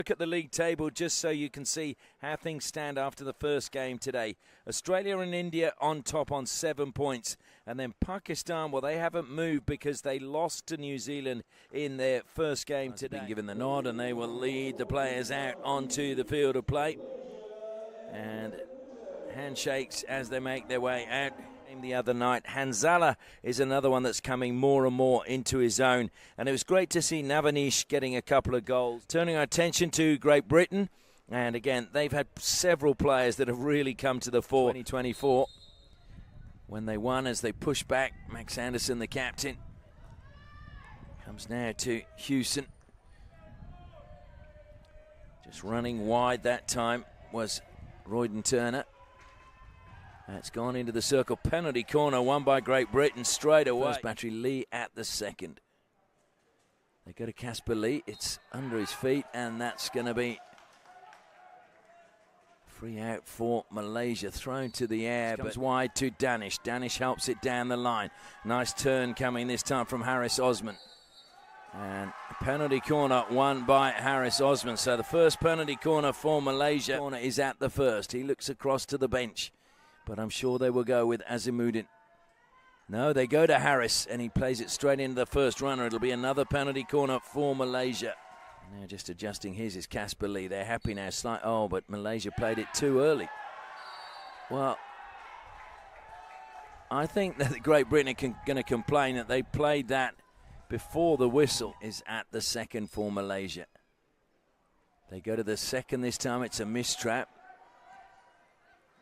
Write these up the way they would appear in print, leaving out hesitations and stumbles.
Look at the league table just so you can see how things stand after the first game today. Australia and India on top on 7 points. And then Pakistan, well, they haven't moved because they lost to New Zealand in their first game today. Been given the nod, and they will lead the players out onto the field of play. And handshakes as they make their way out. The other night, Hanzala is another one that's coming more and more into his own, and it was great to see Navanish getting a couple of goals. Turning our attention to Great Britain, and again they've had several players that have really come to the fore. 2024 when they won, as they push back. Max Anderson, the captain, comes now to Hewson. Just running wide that time was Royden Turner. That's gone into the circle. Penalty corner won by Great Britain straight away. First battery, Lee at the second. They go to Casper Lee. It's under his feet, and that's going to be free out for Malaysia. Thrown to the air, but wide to Danish. Danish helps it down the line. Nice turn coming this time from Harris Osman. And a penalty corner won by Harris Osman. So the first penalty corner for Malaysia. Corner is at the first. He looks across to the bench, but I'm sure they will go with Azimuddin. No, they go to Harris, and he plays it straight into the first runner. It'll be another penalty corner for Malaysia. Now just adjusting his is Casper Lee. They're happy now. Oh, but Malaysia played it too early. Well, I think that Great Britain are going to complain that they played that before the whistle. Is at the second for Malaysia. They go to the second this time. It's a mistrap.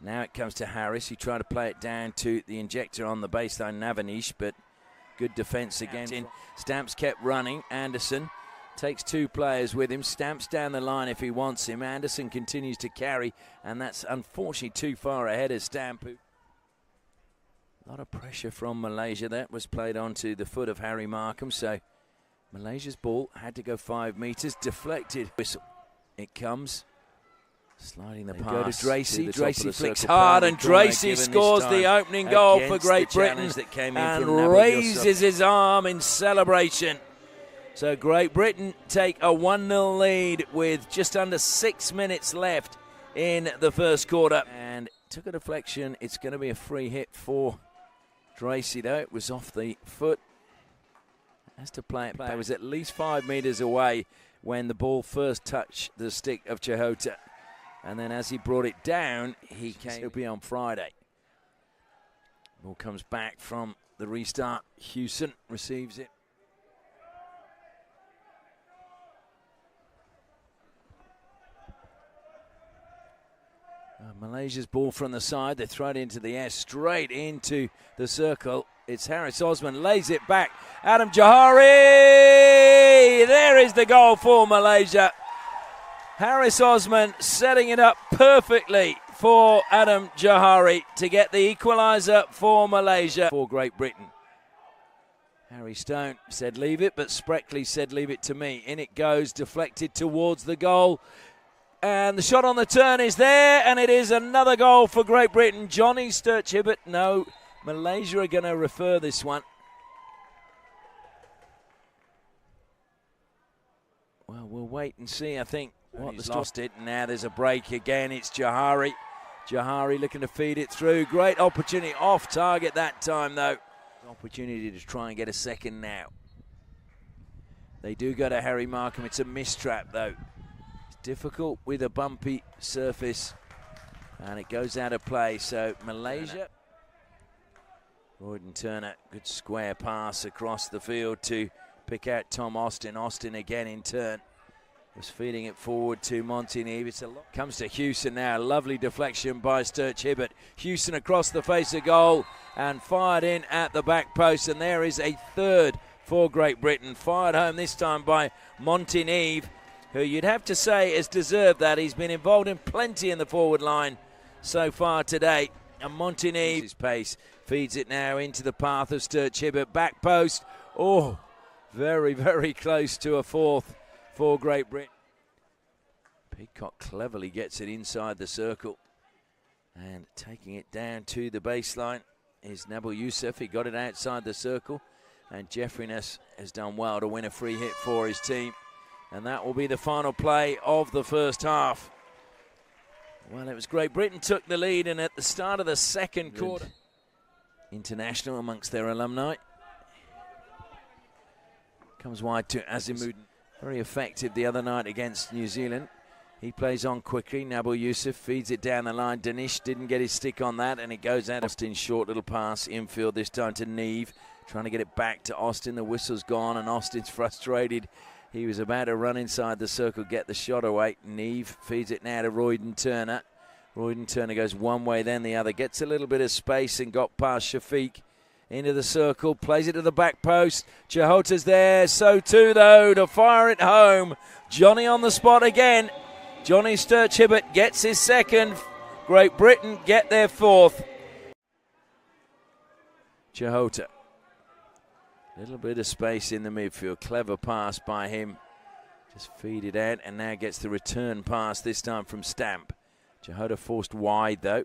Now it comes to Harris. He tried to play it down to the injector on the baseline, Navanish, but good defence again. Stamps kept running. Anderson takes two players with him. Stamps down the line if he wants him. Anderson continues to carry, and that's unfortunately too far ahead of Stamp. A lot of pressure from Malaysia. That was played onto the foot of Harry Markham, so Malaysia's ball had to go 5 metres. Deflected. Whistle. It comes. Sliding the pass to Dracy. Dracy flicks hard, and Dracy scores the opening goal for Great Britain and raises his arm in celebration. So Great Britain take a 1-0 lead with just under 6 minutes left in the first quarter. And took a deflection. It's going to be a free hit for Dracy, though. It was off the foot. Has to play it back. It was at least 5 metres away when the ball first touched the stick of Chahota. And then as he brought it down, he came. It'll be on Friday. Ball comes back from the restart. Hewson receives it. Malaysia's ball from the side. They throw it into the air, straight into the circle. It's Harris Osman, lays it back. Adam Johari! There is the goal for Malaysia. Harris Osman setting it up perfectly for Adam Johari to get the equaliser for Malaysia. For Great Britain. Harry Stone said leave it, but Spreckley said leave it to me. In it goes, deflected towards the goal. And the shot on the turn is there, and it is another goal for Great Britain. Johnny Sturch-Hibbert, no, Malaysia are going to refer this one. Well, we'll wait and see, I think. He's lost it, and now there's a break again. It's Johari. Johari looking to feed it through. Great opportunity, off target that time, though. Opportunity to try and get a second now. They do go to Harry Markham. It's a mistrap, though. It's difficult with a bumpy surface, and it goes out of play. So Malaysia. Royden Turner, good square pass across the field to pick out Tom Austin. Austin again in turn was feeding it forward to Montenegro. Comes to Hewson now. Lovely deflection by Sturch-Hibbert. Hewson across the face of goal and fired in at the back post. And there is a third for Great Britain. Fired home this time by Montenegro, who you'd have to say has deserved that. He's been involved in plenty in the forward line so far today. And Montenegro, his pace, feeds it now into the path of Sturch-Hibbert. Back post. Oh, very, very close to a fourth for Great Britain. Peacock cleverly gets it inside the circle, and taking it down to the baseline is Nabil Youssef. He got it outside the circle, and Jeffrey Ness has done well to win a free hit for his team. And that will be the final play of the first half. Well, it was Great Britain took the lead, and at the start of the second quarter, international amongst their alumni. Comes wide to Azimudin. Very effective the other night against New Zealand. He plays on quickly. Nabil Yusuf feeds it down the line. Danish didn't get his stick on that, and it goes out. Austin, short little pass, infield this time to Neve. Trying to get it back to Austin. The whistle's gone, and Austin's frustrated. He was about to run inside the circle, get the shot away. Neve feeds it now to Royden Turner. Royden Turner goes one way, then the other. Gets a little bit of space and got past Shafiq. Into the circle, plays it to the back post. Jahota's there, so too though, to fire it home. Johnny on the spot again. Johnny Sturch-Hibbert gets his second. Great Britain get their fourth. Jahota. Little bit of space in the midfield. Clever pass by him. Just feed it out, and now gets the return pass, this time from Stamp. Jahota forced wide though.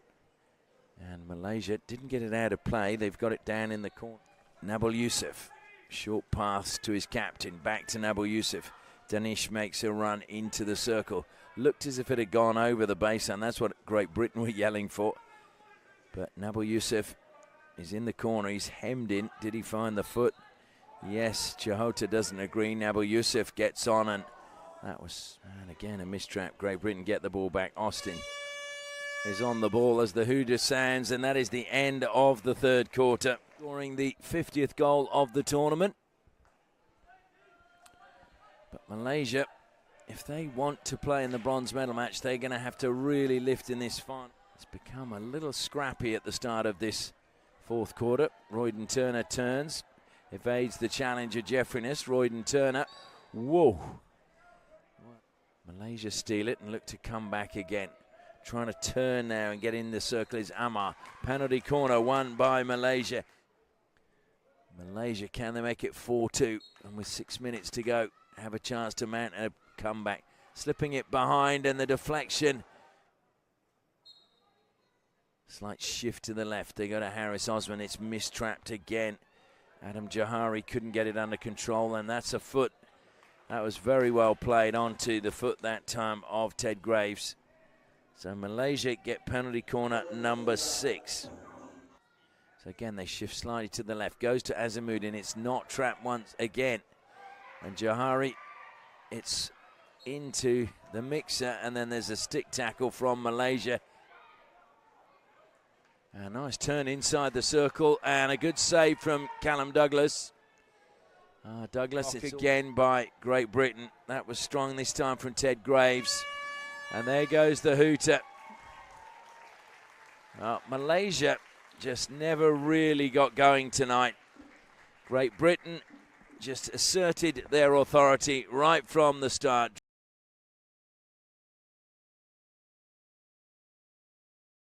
And Malaysia didn't get it out of play. They've got it down in the corner. Nabil Yusuf. Short pass to his captain. Back to Nabil Yusuf. Danish makes a run into the circle. Looked as if it had gone over the baseline. That's what Great Britain were yelling for. But Nabil Yusuf is in the corner. He's hemmed in. Did he find the foot? Yes, Jahota doesn't agree. Nabil Yusuf gets on, and that was, and again, a mistrap. Great Britain get the ball back. Austin is on the ball as the hooter sounds, and that is the end of the third quarter. Scoring the 50th goal of the tournament. But Malaysia, if they want to play in the bronze medal match, they're going to have to really lift in this final. It's become a little scrappy at the start of this fourth quarter. Royden Turner turns, evades the challenger Jeffriness. Royden Turner, whoa. Malaysia steal it and look to come back again. Trying to turn now and get in the circle is Amar. Penalty corner won by Malaysia. Malaysia, can they make it 4-2? And with 6 minutes to go, have a chance to mount a comeback. Slipping it behind, and the deflection. Slight shift to the left. They go to Harris Osman. It's mistrapped again. Adam Jahari couldn't get it under control, and that's a foot. That was very well played onto the foot that time of Ted Graves. So Malaysia get penalty corner number 6. So again, they shift slightly to the left. Goes to Azimudin. It's not trapped once again. And Jahari, it's into the mixer. And then there's a stick tackle from Malaysia. A nice turn inside the circle. And a good save from Callum Douglas. Douglas, it's again by Great Britain. That was strong this time from Ted Graves. And there goes the hooter. Malaysia just never really got going tonight. Great Britain just asserted their authority right from the start.